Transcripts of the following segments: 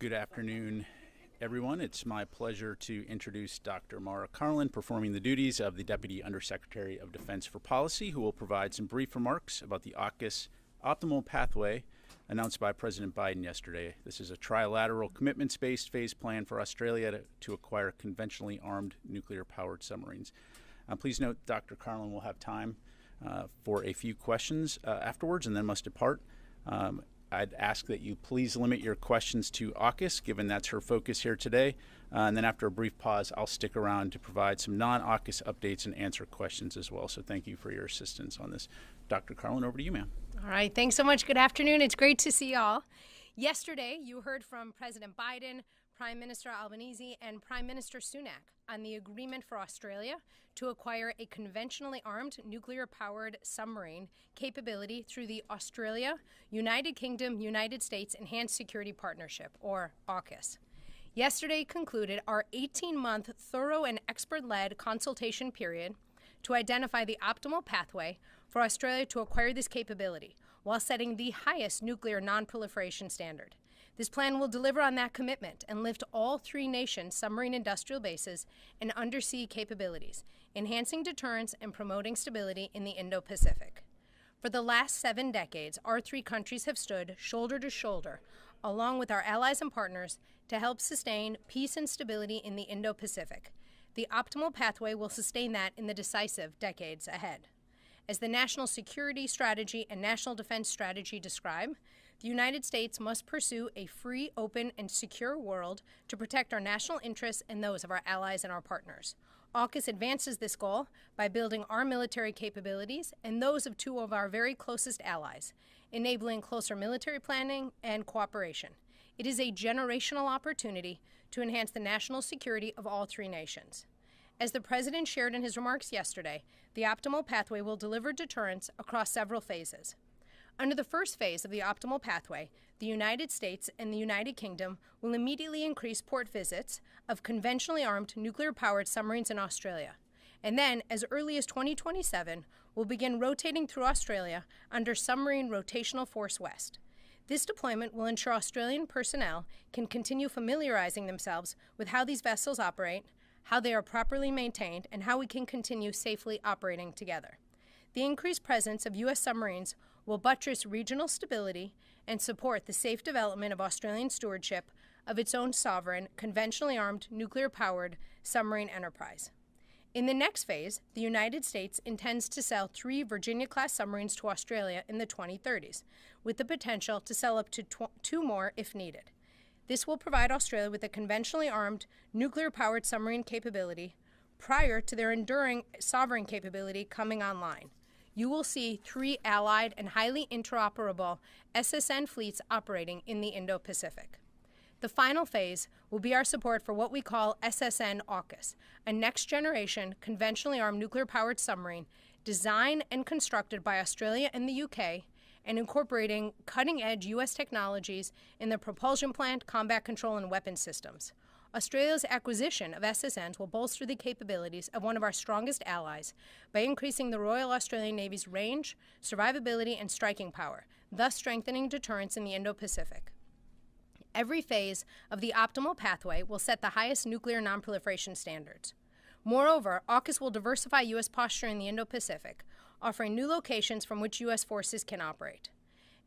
Good afternoon, everyone. It's my pleasure to introduce Dr. Mara Karlin, performing the duties of the Deputy Undersecretary of Defense for Policy, who will provide some brief remarks about the AUKUS optimal pathway announced by President Biden yesterday. This is a trilateral commitments-based phase plan for Australia to acquire conventionally armed nuclear-powered submarines. Please note Dr. Karlin will have time for a few questions afterwards and then must depart. I'd ask that you please limit your questions to AUKUS, given that's her focus here today. And then after a brief pause, I'll stick around to provide some non-AUKUS updates and answer questions as well. So thank you for your assistance on this. Dr. Karlin, over to you, ma'am. All right. Thanks so much. Good afternoon. It's great to see y'all. Yesterday, you heard from President Biden, Prime Minister Albanese, and Prime Minister Sunak on the agreement for Australia to acquire a conventionally armed nuclear-powered submarine capability through the Australia, United Kingdom, United States Enhanced Security Partnership, or AUKUS. Yesterday concluded our 18-month thorough and expert-led consultation period to identify the optimal pathway for Australia to acquire this capability while setting the highest nuclear non-proliferation standard. This plan will deliver on that commitment and lift all three nations' submarine industrial bases and undersea capabilities, enhancing deterrence and promoting stability in the Indo-Pacific. For the last 7 decades, our three countries have stood shoulder to shoulder, along with our allies and partners, to help sustain peace and stability in the Indo-Pacific. The optimal pathway will sustain that in the decisive decades ahead. As the National Security Strategy and National Defense Strategy describe, the United States must pursue a free, open, and secure world to protect our national interests and those of our allies and our partners. AUKUS advances this goal by building our military capabilities and those of two of our very closest allies, enabling closer military planning and cooperation. It is a generational opportunity to enhance the national security of all three nations. As the President shared in his remarks yesterday, the optimal pathway will deliver deterrence across several phases. Under the first phase of the optimal pathway, the United States and the United Kingdom will immediately increase port visits of conventionally armed nuclear-powered submarines in Australia. And then, as early as 2027, will begin rotating through Australia under Submarine Rotational Force West. This deployment will ensure Australian personnel can continue familiarizing themselves with how these vessels operate, how they are properly maintained, and how we can continue safely operating together. The increased presence of U.S. submarines will buttress regional stability and support the safe development of Australian stewardship of its own sovereign, conventionally armed, nuclear-powered submarine enterprise. In the next phase, the United States intends to sell 3 Virginia-class submarines to Australia in the 2030s, with the potential to sell up to 2 more if needed. This will provide Australia with a conventionally armed, nuclear-powered submarine capability prior to their enduring sovereign capability coming online. You will see 3 allied and highly interoperable SSN fleets operating in the Indo-Pacific. The final phase will be our support for what we call SSN AUKUS, a next-generation conventionally armed nuclear-powered submarine designed and constructed by Australia and the UK and incorporating cutting-edge U.S. technologies in the propulsion plant, combat control, and weapons systems. Australia's acquisition of SSNs will bolster the capabilities of one of our strongest allies by increasing the Royal Australian Navy's range, survivability, and striking power, thus strengthening deterrence in the Indo-Pacific. Every phase of the optimal pathway will set the highest nuclear non-proliferation standards. Moreover, AUKUS will diversify U.S. posture in the Indo-Pacific, offering new locations from which U.S. forces can operate.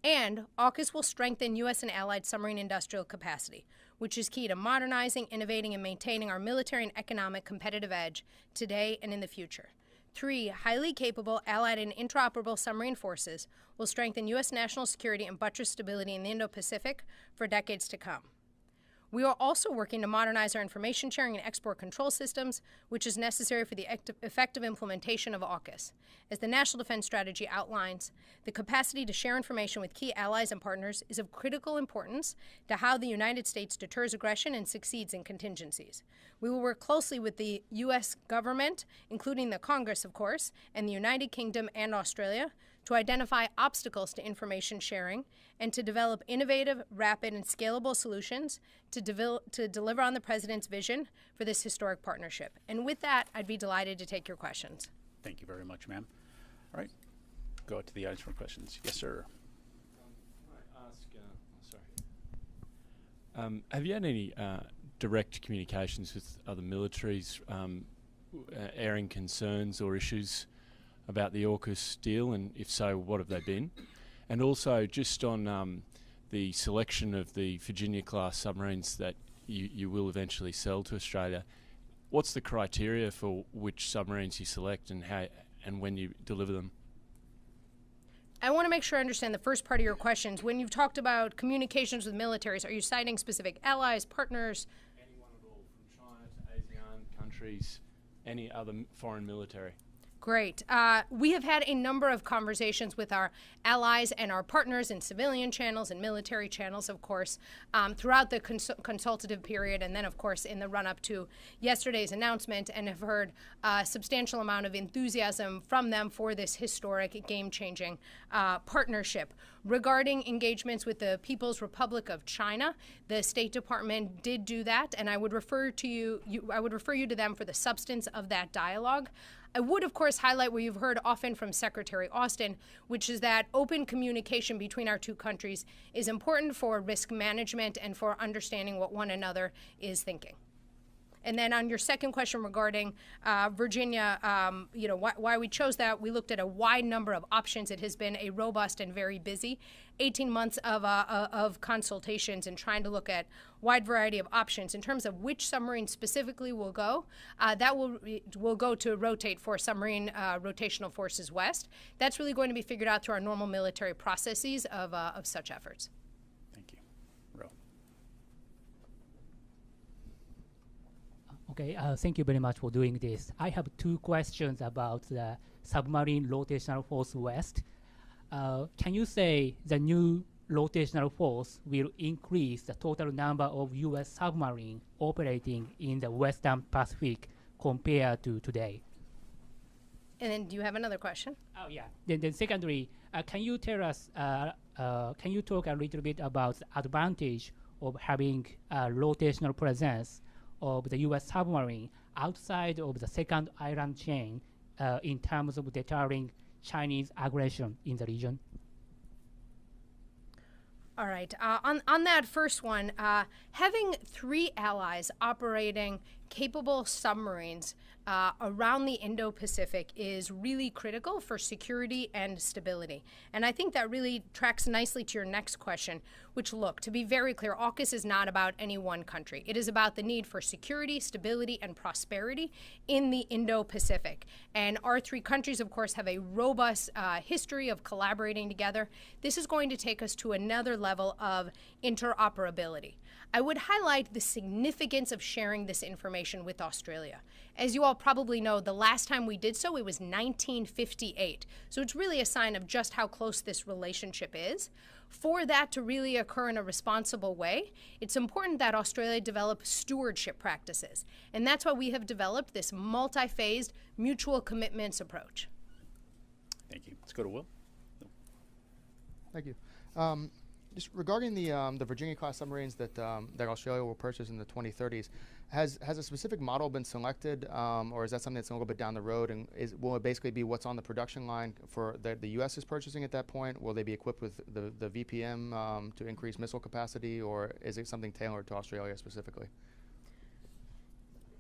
And AUKUS will strengthen U.S. and allied submarine industrial capacity, which is key to modernizing, innovating, and maintaining our military and economic competitive edge today and in the future. 3 highly capable, allied, and interoperable submarine forces will strengthen U.S. national security and buttress stability in the Indo-Pacific for decades to come. We are also working to modernize our information sharing and export control systems, which is necessary for the effective implementation of AUKUS. As the National Defense Strategy outlines, the capacity to share information with key allies and partners is of critical importance to how the United States deters aggression and succeeds in contingencies. We will work closely with the U.S. government, including the Congress, of course, and the United Kingdom and Australia, to identify obstacles to information sharing and to develop innovative, rapid, and scalable solutions to deliver on the President's vision for this historic partnership. And with that, I'd be delighted to take your questions. Thank you very much, ma'am. All right, go to the audience for questions. Yes, sir. Have you had any direct communications with other militaries airing concerns or issues about the AUKUS deal, and if so, what have they been? And also, just on the selection of the Virginia-class submarines that you will eventually sell to Australia, what's the criteria for which submarines you select and how and when you deliver them? I want to make sure I understand the first part of your questions. When you've talked about communications with militaries, are you citing specific allies, partners? Anyone at all, from China to ASEAN countries, any other foreign military? Great. We have had a number of conversations with our allies and our partners in civilian channels and military channels, of course, throughout the consultative period, and then, of course, in the run-up to yesterday's announcement, and have heard a substantial amount of enthusiasm from them for this historic, game-changing partnership. Regarding engagements with the People's Republic of China, the State Department did do that, and I would refer you to them for the substance of that dialogue. I would, of course, highlight what you've heard often from Secretary Austin, which is that open communication between our two countries is important for risk management and for understanding what one another is thinking. And then on your second question regarding Virginia, why we chose that, we looked at a wide number of options. It has been a robust and very busy 18 months of consultations and trying to look at wide variety of options. In terms of which submarine specifically will go, that will go to rotate for Submarine Rotational Forces West. That's really going to be figured out through our normal military processes of such efforts. Thank you. Ro. Okay, thank you very much for doing this. I have two questions about the Submarine Rotational Force West. Can you say the new rotational force will increase the total number of U.S. submarines operating in the Western Pacific compared to today? And then do you have another question? Oh, yeah. Then secondly, can you tell us, can you talk a little bit about the advantage of having a rotational presence of the U.S. submarine outside of the second island chain in terms of deterring Chinese aggression in the region? All right. On that first one, having three allies operating capable submarines around the Indo-Pacific is really critical for security and stability. And I think that really tracks nicely to your next question, which, look, to be very clear, AUKUS is not about any one country. It is about the need for security, stability, and prosperity in the Indo-Pacific. And our three countries, of course, have a robust history of collaborating together. This is going to take us to another level of interoperability. I would highlight the significance of sharing this information with Australia. As you all probably know, the last time we did so, it was 1958. So it's really a sign of just how close this relationship is. For that to really occur in a responsible way, it's important that Australia develop stewardship practices. And that's why we have developed this multi-phased mutual commitments approach. Thank you. Let's go to Will. Thank you. Just regarding the Virginia-class submarines that Australia will purchase in the 2030s, has a specific model been selected, or is that something that's a little bit down the road? And will it basically be what's on the production line for the U.S. is purchasing at that point? Will they be equipped with the VPM to increase missile capacity, or is it something tailored to Australia specifically?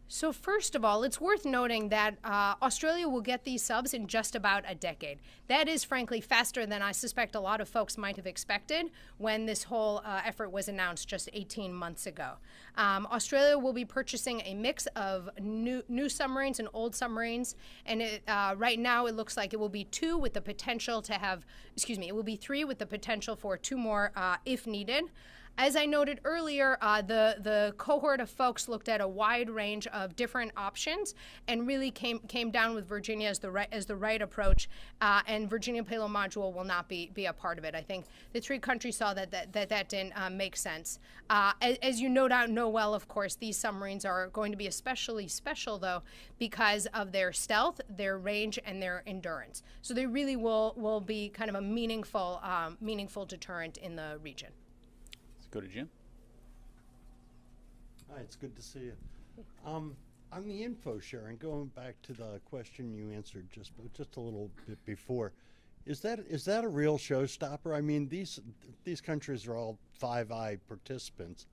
So first of all, it's worth noting that Australia will get these subs in just about a decade. That is, frankly, faster than I suspect a lot of folks might have expected when this whole effort was announced just 18 months ago. Australia will be purchasing a mix of new submarines and old submarines, and right now it looks like it will be two with the potential to have, it will be three with the potential for two more if needed. As I noted earlier, the cohort of folks looked at a wide range of different options and really came down with Virginia as the right approach. And Virginia payload module will not be a part of it. I think the three countries saw that didn't make sense. As you no doubt know well, of course, these submarines are going to be especially special, though, because of their stealth, their range, and their endurance. So they really will be kind of a meaningful deterrent in the region. Go to Jim. Hi, it's good to see you. On the info sharing, going back to the question you answered just a little bit before, is that a real showstopper? I mean, these countries are all Five Eye participants.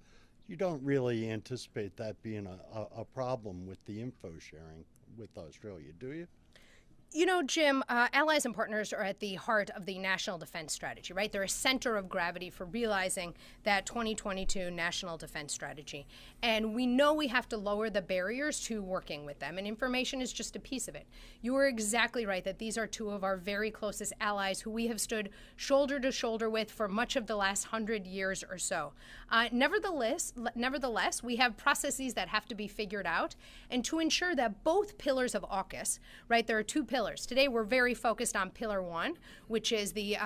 you don't really anticipate that being a problem with the info sharing with Australia, do you? You know, Jim, allies and partners are at the heart of the national defense strategy, right? They're a center of gravity for realizing that 2022 national defense strategy. And we know we have to lower the barriers to working with them, and information is just a piece of it. You are exactly right that these are two of our very closest allies who we have stood shoulder to shoulder with for much of the last 100 years or so. Nevertheless, we have processes that have to be figured out, and to ensure that both pillars of AUKUS, right, there are two pillars. Today, we're very focused on Pillar 1, which is the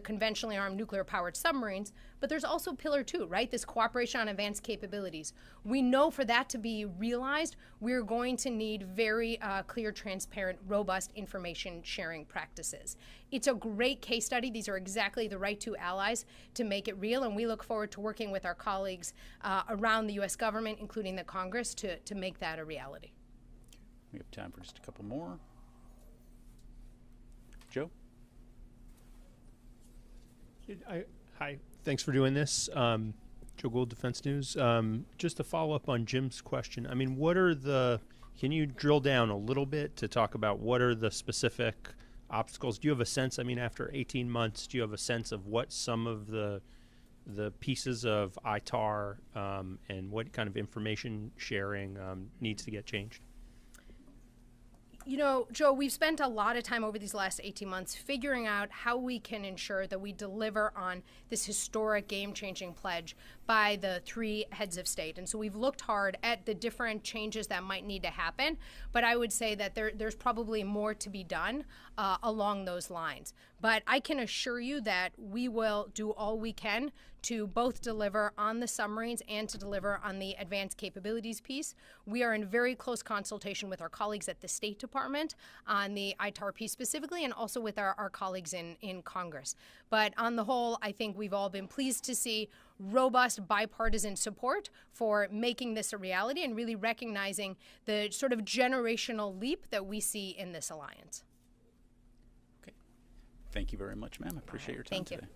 conventionally armed nuclear-powered submarines, but there's also Pillar 2, right, this cooperation on advanced capabilities. We know for that to be realized, we're going to need very clear, transparent, robust information sharing practices. It's a great case study. These are exactly the right two allies to make it real, and we look forward to working with our colleagues around the U.S. government, including the Congress, to make that a reality. We have time for just a couple more. Joe? Hi, thanks for doing this. Joe Gould, Defense News. Just to follow up on Jim's question, I mean, can you drill down a little bit to talk about what are the specific obstacles? Do you have a sense, I mean, after 18 months, do you have a sense of what some of the pieces of ITAR and what kind of information sharing needs to get changed? You know, Joe, we've spent a lot of time over these last 18 months figuring out how we can ensure that we deliver on this historic game-changing pledge by the three heads of state. And so we've looked hard at the different changes that might need to happen, but I would say that there's probably more to be done along those lines. But I can assure you that we will do all we can to both deliver on the submarines and to deliver on the advanced capabilities piece. We are in very close consultation with our colleagues at the State Department on the ITAR piece specifically, and also with our colleagues in Congress. But on the whole, I think we've all been pleased to see robust bipartisan support for making this a reality and really recognizing the sort of generational leap that we see in this alliance. Okay. Thank you very much, ma'am. I appreciate your time today.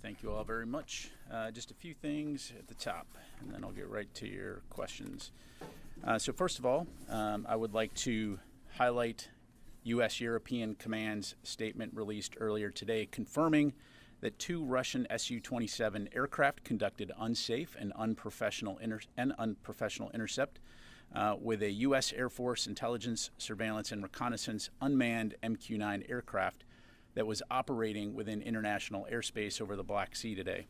Thank you all very much. Just a few things at the top, and then I'll get right to your questions. So first of all, I would like to highlight U.S. European Command's statement released earlier today confirming that two Russian Su-27 aircraft conducted unsafe and unprofessional intercept with a U.S. Air Force intelligence, surveillance, and reconnaissance unmanned MQ-9 aircraft that was operating within international airspace over the Black Sea today.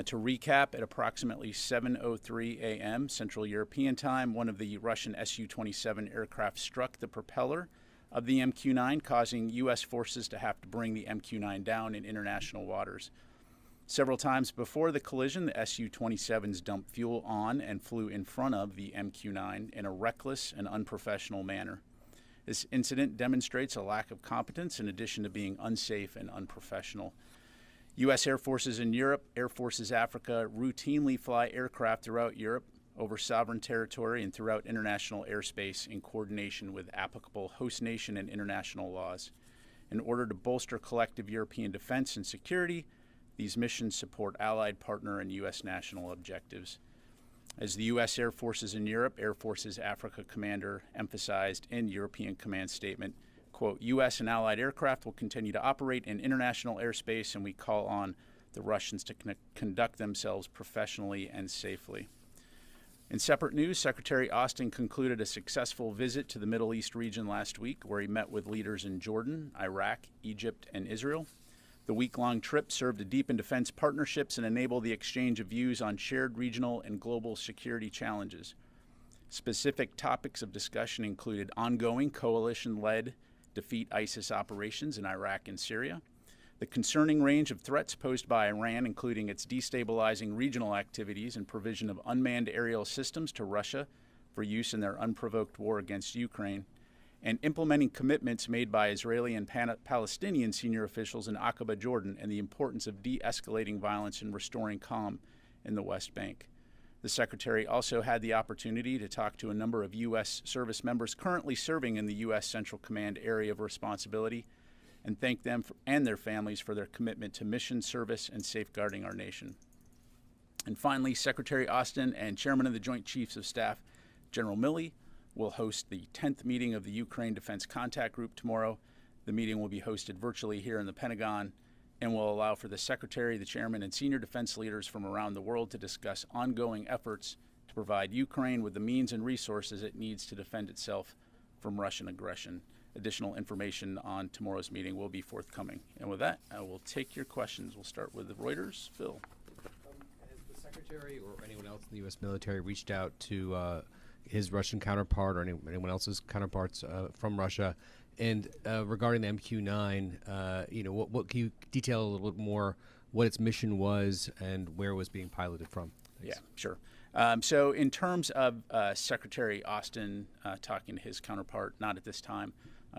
To recap, at approximately 7:03 a.m. Central European Time, one of the Russian Su-27 aircraft struck the propeller of the MQ-9, causing U.S. forces to have to bring the MQ-9 down in international waters. Several times before the collision, the Su-27s dumped fuel on and flew in front of the MQ-9 in a reckless and unprofessional manner. This incident demonstrates a lack of competence in addition to being unsafe and unprofessional. U.S. Air Forces in Europe, Air Forces Africa routinely fly aircraft throughout Europe, over sovereign territory, and throughout international airspace in coordination with applicable host nation and international laws. In order to bolster collective European defense and security, these missions support allied, partner, and U.S. national objectives. As the U.S. Air Forces in Europe, Air Forces Africa commander emphasized in European Command statement, quote, U.S. and allied aircraft will continue to operate in international airspace, and we call on the Russians to conduct themselves professionally and safely. In separate news, Secretary Austin concluded a successful visit to the Middle East region last week, where he met with leaders in Jordan, Iraq, Egypt, and Israel. The week-long trip served to deepen defense partnerships and enable the exchange of views on shared regional and global security challenges. Specific topics of discussion included ongoing coalition-led defeat ISIS operations in Iraq and Syria, the concerning range of threats posed by Iran, including its destabilizing regional activities and provision of unmanned aerial systems to Russia for use in their unprovoked war against Ukraine, and implementing commitments made by Israeli and Palestinian senior officials in Aqaba, Jordan, and the importance of de-escalating violence and restoring calm in the West Bank. The Secretary also had the opportunity to talk to a number of U.S. service members currently serving in the U.S. Central Command area of responsibility and thank them and their families for their commitment to mission service and safeguarding our nation. And finally, Secretary Austin and Chairman of the Joint Chiefs of Staff, General Milley, will host the 10th meeting of the Ukraine Defense Contact Group tomorrow. The meeting will be hosted virtually here in the Pentagon and will allow for the Secretary, the Chairman, and senior defense leaders from around the world to discuss ongoing efforts to provide Ukraine with the means and resources it needs to defend itself from Russian aggression. Additional information on tomorrow's meeting will be forthcoming. And with that, I will take your questions. We'll start with Reuters. Phil. Has the Secretary or anyone else in the U.S. military reached out to his Russian counterpart or anyone else's counterparts from Russia? And regarding the MQ-9, what can you detail a little bit more what its mission was and where it was being piloted from? Thanks. Yeah, sure. So in terms of Secretary Austin talking to his counterpart, not at this time,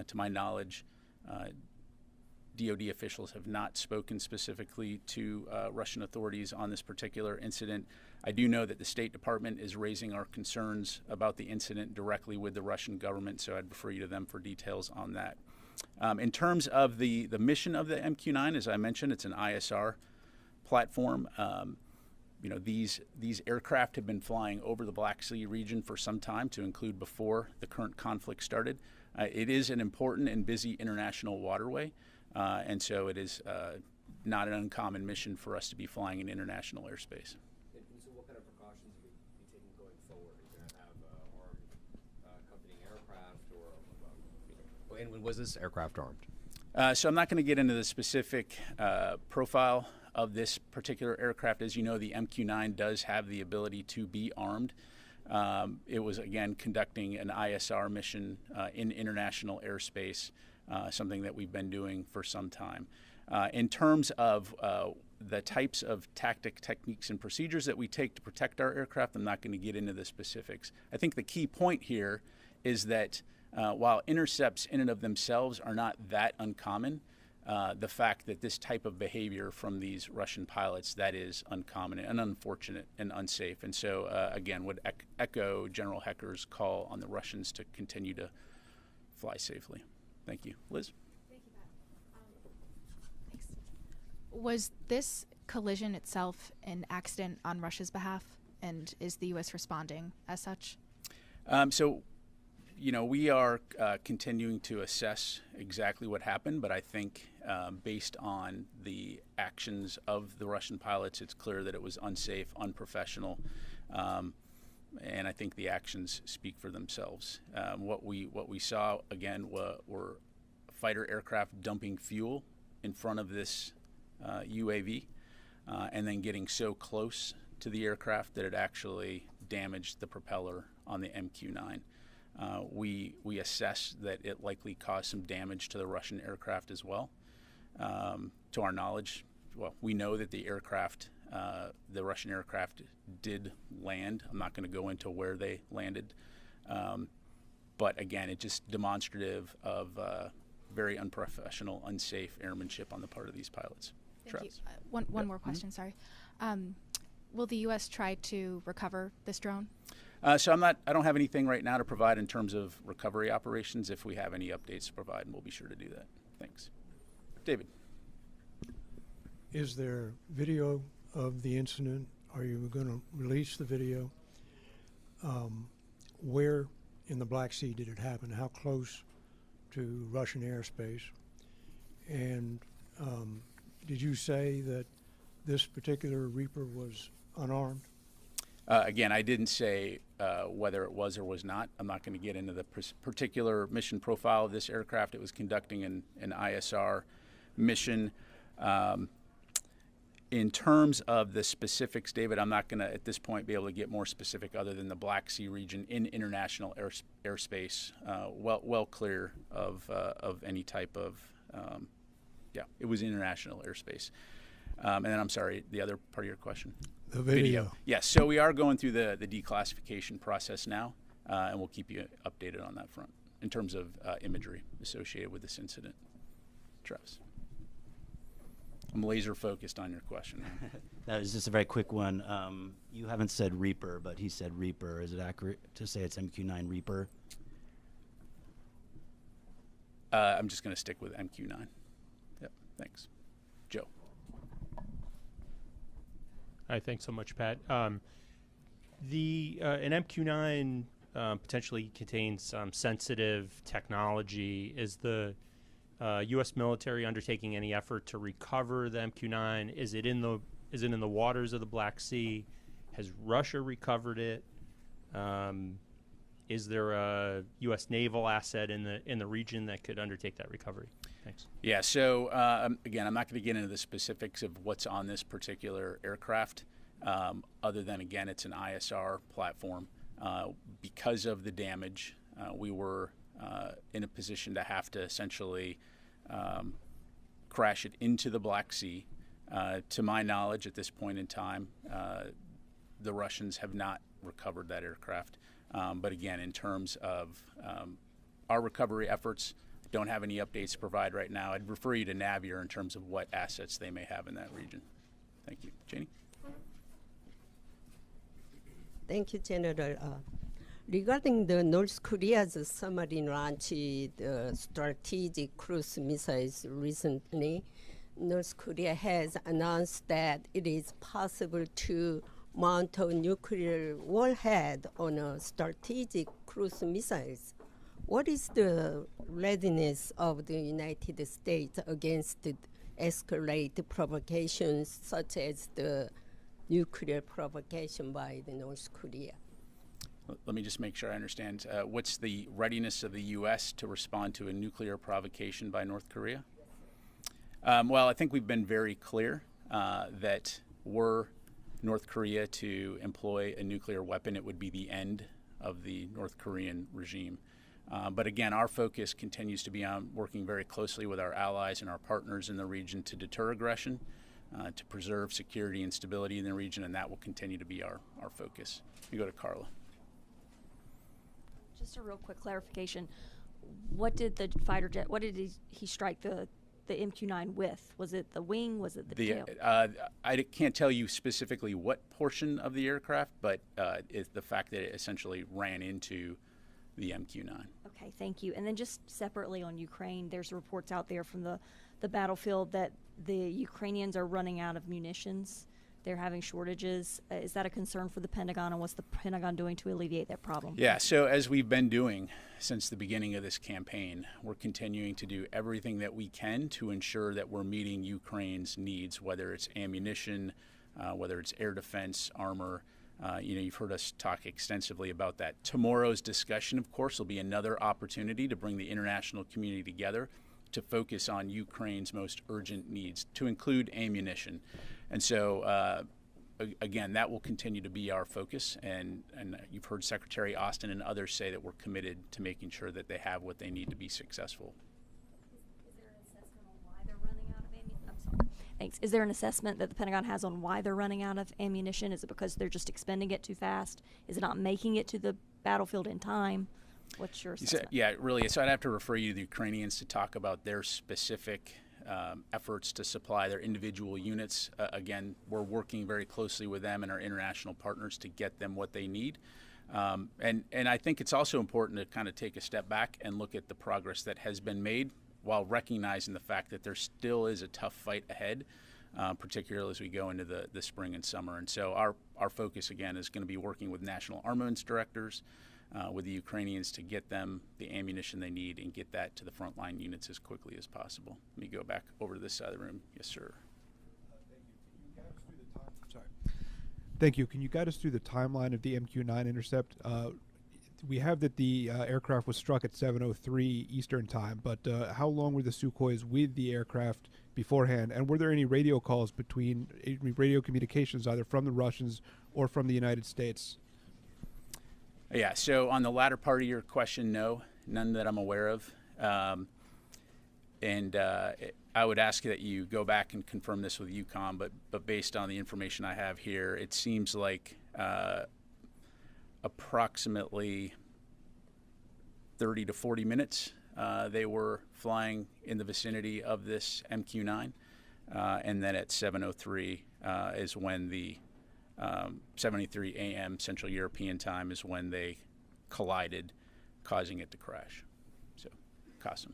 to my knowledge, DoD officials have not spoken specifically to Russian authorities on this particular incident. I do know that the State Department is raising our concerns about the incident directly with the Russian government, so I'd refer you to them for details on that. In terms of the mission of the MQ-9, as I mentioned, it's an ISR platform. These aircraft have been flying over the Black Sea region for some time, to include before the current conflict started. It is an important and busy international waterway, and so it is not an uncommon mission for us to be flying in international airspace. And so what kind of precautions are you taking going forward? Are you going to have armed accompanying aircraft, or and was this aircraft armed? So I'm not going to get into the specific profile of this particular aircraft. As you know, the MQ-9 does have the ability to be armed. It was, again, conducting an ISR mission in international airspace, something that we've been doing for some time. In terms of the types of techniques, and procedures that we take to protect our aircraft, I'm not going to get into the specifics. I think the key point here is that while intercepts in and of themselves are not that uncommon, the fact that this type of behavior from these Russian pilots, that is uncommon and unfortunate and unsafe. And so, again, would echo General Hecker's call on the Russians to continue to fly safely. Thank you. Liz? Thank you, Pat. Thanks. Was this collision itself an accident on Russia's behalf, and is the U.S. responding as such? We are continuing to assess exactly what happened, but I think based on the actions of the Russian pilots, it's clear that it was unsafe, unprofessional, and I think the actions speak for themselves. What we saw, again, were fighter aircraft dumping fuel in front of this UAV and then getting so close to the aircraft that it actually damaged the propeller on the MQ-9. We assess that it likely caused some damage to the Russian aircraft as well. To our knowledge, we know that the Russian aircraft did land. I'm not going to go into where they landed. But again, it's just demonstrative of very unprofessional, unsafe airmanship on the part of these pilots. Thank you. One more question, sorry. Will the U.S. try to recover this drone? So I don't have anything right now to provide in terms of recovery operations. If we have any updates to provide, we'll be sure to do that. Thanks. David. Is there video of the incident? Are you going to release the video? Where in the Black Sea did it happen? How close to Russian airspace? And did you say that this particular Reaper was unarmed? Again, I didn't say whether it was or was not. I'm not going to get into the particular mission profile of this aircraft. It was conducting an ISR mission. In terms of the specifics, David, I'm not going to, at this point, be able to get more specific other than the Black Sea region in international airspace, well clear of any type of, it was international airspace. And then, I'm sorry, the other part of your question? The video. Yes, so we are going through the declassification process now, and we'll keep you updated on that front. in terms of imagery associated with this incident. Travis. I'm laser focused on your question. That was just a very quick one. You haven't said Reaper, but he said Reaper. Is it accurate to say it's MQ-9 Reaper? I'm just going to stick with MQ-9. Yep, thanks. Joe. Hi, thanks so much, Pat. An MQ-9 potentially contains some sensitive technology. Is the U.S. military undertaking any effort to recover the MQ-9? Is it in the waters of the Black Sea? Has Russia recovered it? Is there a U.S. naval asset in the region that could undertake that recovery? Thanks. Yeah. So again, I'm not going to get into the specifics of what's on this particular aircraft, other than again, it's an ISR platform. Because of the damage, we were in a position to have to essentially crash it into the Black Sea. To my knowledge, at this point in time, the Russians have not recovered that aircraft. But again, in terms of our recovery efforts, don't have any updates to provide right now. I'd refer you to Navier in terms of what assets they may have in that region. Thank you. Janie? Thank you, General. Regarding the North Korea's submarine launch, the strategic cruise missiles recently, North Korea has announced that it is possible to mount a nuclear warhead on a strategic cruise missiles. What is the readiness of the United States against the escalated provocations such as the nuclear provocation by the North Korea? Let me just make sure I understand. What's the readiness of the U.S. to respond to a nuclear provocation by North Korea? Well, I think we've been very clear that were North Korea to employ a nuclear weapon, it would be the end of the North Korean regime. But again, our focus continues to be on working very closely with our allies and our partners in the region to deter aggression, to preserve security and stability in the region, and that will continue to be our focus. We go to Karla. Just a real quick clarification. What did the fighter jet, what did he strike the MQ-9 with? Was it the wing? Was it the tail? I can't tell you specifically what portion of the aircraft, but it's the fact that it essentially ran into the MQ-9. Okay, thank you. And then just separately on Ukraine, there's reports out there from the battlefield that the Ukrainians are running out of munitions. They're having shortages. Is that a concern for the Pentagon, and what's the Pentagon doing to alleviate that problem? Yeah, so as we've been doing since the beginning of this campaign, we're continuing to do everything that we can to ensure that we're meeting Ukraine's needs, whether it's ammunition, whether it's air defense, armor. You've heard us talk extensively about that. Tomorrow's discussion, of course, will be another opportunity to bring the international community together to focus on Ukraine's most urgent needs, to include ammunition. And so, again, that will continue to be our focus. And you've heard Secretary Austin and others say that we're committed to making sure that they have what they need to be successful. Is there an assessment on why they're running out of ammunition? I'm sorry. Thanks. Is there an assessment that the Pentagon has on why they're running out of ammunition? Is it because they're just expending it too fast? Is it not making it to the battlefield in time? What's your assessment? Yeah, really. So I'd have to refer you to the Ukrainians to talk about their specific efforts to supply their individual units. Again, we're working very closely with them and our international partners to get them what they need. And I think it's also important to kind of take a step back and look at the progress that has been made while recognizing the fact that there still is a tough fight ahead, particularly as we go into the spring and summer. And so our focus, again, is going to be working with national armaments directors, with the Ukrainians to get them the ammunition they need and get that to the frontline units as quickly as possible. Let me go back over to this side of the room. Yes, sir. Thank you. Can you guide us through the timeline of the MQ-9 intercept? We have that the aircraft was struck at 7:03 Eastern time, but how long were the Sukhois with the aircraft beforehand? And were there any radio calls between radio communications either from the Russians or from the United States? Yeah, so on the latter part of your question, no, none that I'm aware of. And I would ask that you go back and confirm this with UCOM, but based on the information I have here, it seems like approximately 30 to 40 minutes, they were flying in the vicinity of this MQ-9. And then at 7:03 is when the 7:03 a.m. Central European time is when they collided, causing it to crash. So, Qasim.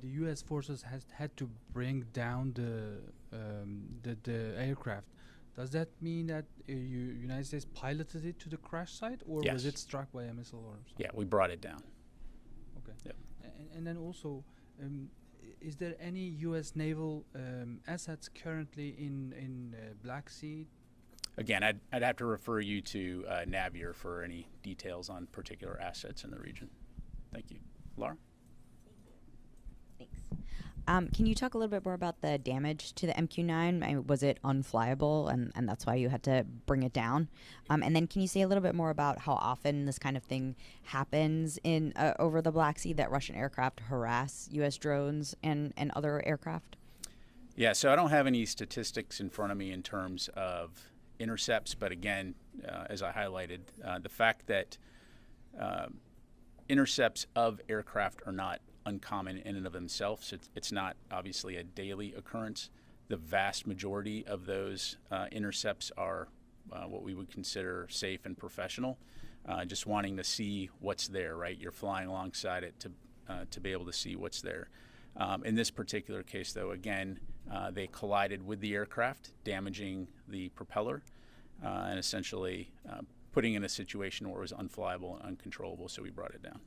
The U.S. forces has had to bring down the aircraft. Does that mean that United States piloted it to the crash site, or Yes. was it struck by a missile or something? Yeah, we brought it down. Okay. Yep. And then also, is there any U.S. naval assets currently in Black Sea? Again, I'd have to refer you to Navier for any details on particular assets in the region. Thank you. Laura? Can you talk a little bit more about the damage to the MQ-9? I mean, was it unflyable, and that's why you had to bring it down? And then can you say a little bit more about how often this kind of thing happens in over the Black Sea, that Russian aircraft harass U.S. drones and other aircraft? Yeah, so I don't have any statistics in front of me in terms of intercepts, but again, as I highlighted, the fact that intercepts of aircraft are not uncommon in and of themselves. It's not obviously a daily occurrence. The vast majority of those intercepts are what we would consider safe and professional, just wanting to see what's there, right? You're flying alongside it to be able to see what's there. In this particular case, though, again, they collided with the aircraft, damaging the propeller, and essentially putting in a situation where it was unflyable and uncontrollable, so we brought it down.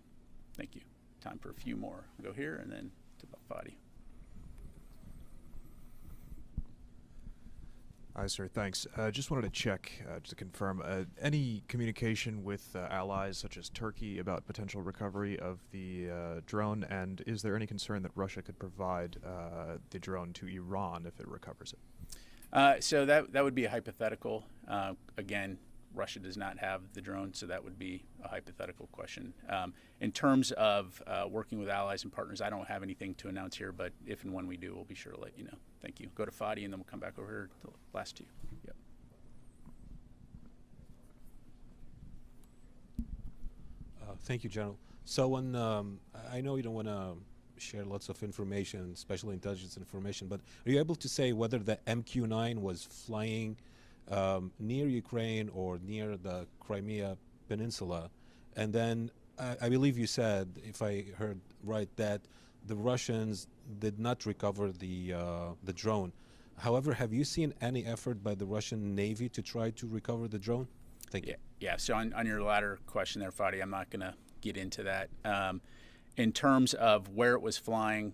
Thank you. Time for a few more. We'll go here and then to Fadi. Hi, sir. Thanks. Just wanted to check, just to confirm, any communication with allies such as Turkey about potential recovery of the drone, and is there any concern that Russia could provide the drone to Iran if it recovers it? So that would be a hypothetical. Again, Russia does not have the drone, so that would be a hypothetical question. In terms of working with allies and partners, I don't have anything to announce here, but if and when we do, we'll be sure to let you know. Thank you. Go to Fadi, and then we'll come back over here to the last two. Yep. Thank you, General. So when I know you don't want to share lots of information, special intelligence information, but are you able to say whether the MQ-9 was flying near Ukraine or near the Crimea Peninsula? And then I believe you said, if I heard right, that the Russians did not recover the drone. However, have you seen any effort by the Russian Navy to try to recover the drone? Thank you. Yeah, so on your latter question there, Fadi, I'm not going to get into that. In terms of where it was flying,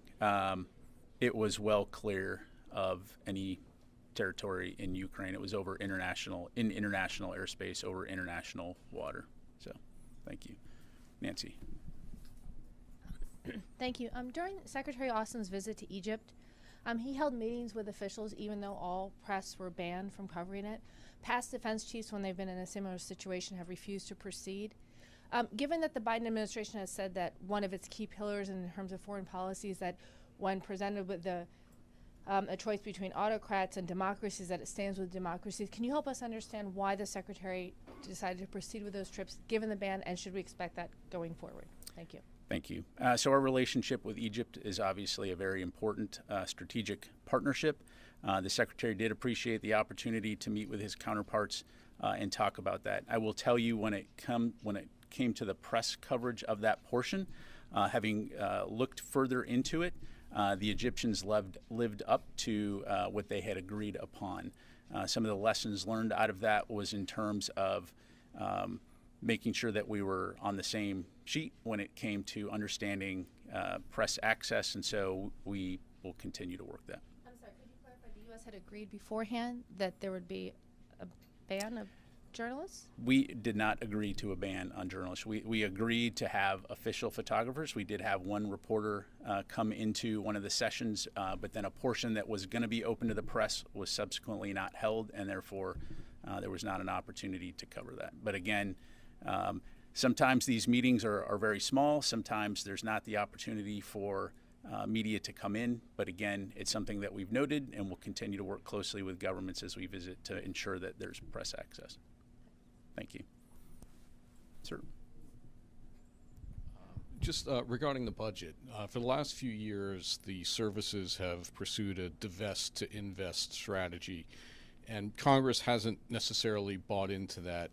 it was well clear of any territory in Ukraine. It was over international airspace, over international water. So, thank you. Nancy. Thank you. During Secretary Austin's visit to Egypt, he held meetings with officials even though all press were banned from covering it. Past defense chiefs, when they've been in a similar situation, have refused to proceed. Given that the Biden administration has said that one of its key pillars in terms of foreign policy is that when presented with a choice between autocrats and democracies, that it stands with democracies, can you help us understand why the Secretary decided to proceed with those trips given the ban, and should we expect that going forward? Thank you. Thank you. So our relationship with Egypt is obviously a very important strategic partnership. The Secretary did appreciate the opportunity to meet with his counterparts and talk about that. I will tell you, when it came to the press coverage of that portion, having looked further into it, the Egyptians lived up to what they had agreed upon. Some of the lessons learned out of that was in terms of making sure that we were on the same sheet when it came to understanding press access, and so we will continue to work that. I'm sorry, could you clarify, the U.S. had agreed beforehand that there would be a ban of journalists? We did not agree to a ban on journalists. We agreed to have official photographers. We did have one reporter come into one of the sessions, but then a portion that was going to be open to the press was subsequently not held, and therefore there was not an opportunity to cover that. But again, sometimes these meetings are very small. Sometimes there's not the opportunity for media to come in. But again, it's something that we've noted, and we'll continue to work closely with governments as we visit to ensure that there's press access. Thank you. Sir. Just regarding the budget, for the last few years, the services have pursued a divest to invest strategy, and Congress hasn't necessarily bought into that.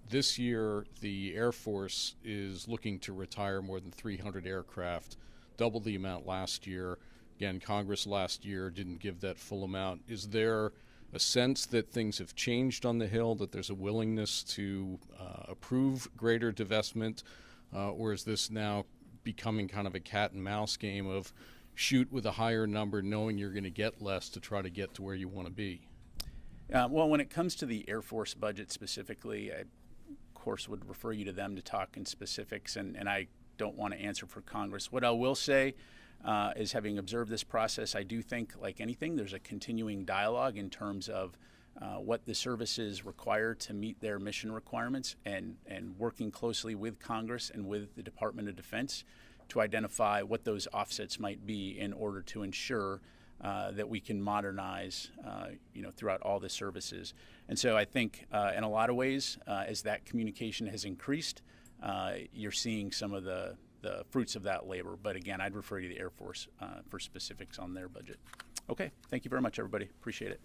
This year, the Air Force is looking to retire more than 300 aircraft, double the amount last year. Again, Congress last year didn't give that full amount. Is there a sense that things have changed on the Hill, that there's a willingness to approve greater divestment, or is this now becoming kind of a cat and mouse game of shoot with a higher number knowing you're going to get less to try to get to where you want to be? Well, when it comes to the Air Force budget specifically, I, of course, would refer you to them to talk in specifics, and I don't want to answer for Congress. What I will say is, having observed this process, I do think, like anything, there's a continuing dialogue in terms of what the services require to meet their mission requirements, and working closely with Congress and with the Department of Defense to identify what those offsets might be in order to ensure that we can modernize throughout all the services. And so I think in a lot of ways, as that communication has increased, you're seeing some of the fruits of that labor. But again, I'd refer you to the Air Force for specifics on their budget. Okay, thank you very much, everybody. Appreciate it.